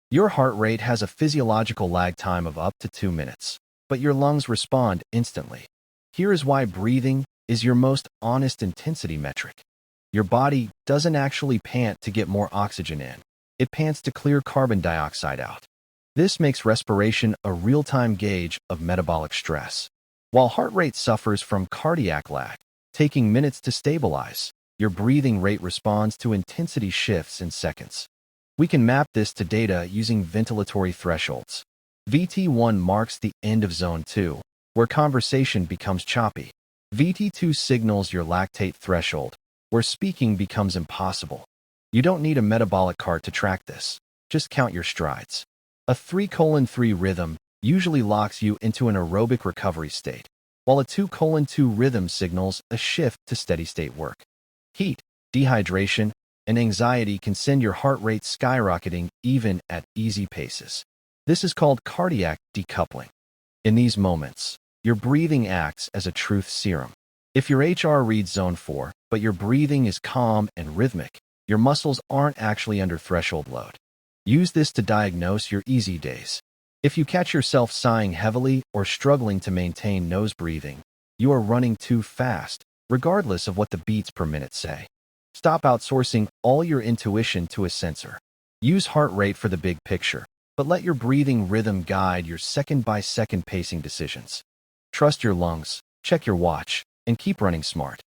Your heart rate has a physiological lag time of up to 2 minutes, but your lungs respond instantly. Here is why breathing is your most honest intensity metric. Your body doesn't actually pant to get more oxygen in. It pants to clear carbon dioxide out. This makes respiration a real-time gauge of metabolic stress. While heart rate suffers from cardiac lag, taking minutes to stabilize, your breathing rate responds to intensity shifts in seconds. We can map this to data using ventilatory thresholds. VT1 marks the end of zone 2, where conversation becomes choppy. VT2 signals your lactate threshold, where speaking becomes impossible. You don't need a metabolic chart to track this. Just count your strides. A 3:3 rhythm usually locks you into an aerobic recovery state, while a 2:2 rhythm signals a shift to steady-state work. Heat, dehydration, and anxiety can send your heart rate skyrocketing even at easy paces. This is called cardiac decoupling. In these moments, your breathing acts as a truth serum. If your HR reads zone 4, but your breathing is calm and rhythmic, your muscles aren't actually under threshold load. Use this to diagnose your easy days. If you catch yourself sighing heavily or struggling to maintain nose breathing, you are running too fast, regardless of what the beats per minute say. Stop outsourcing all your intuition to a sensor. Use heart rate for the big picture, but let your breathing rhythm guide your second-by-second pacing decisions. Trust your lungs, check your watch, and keep running smart.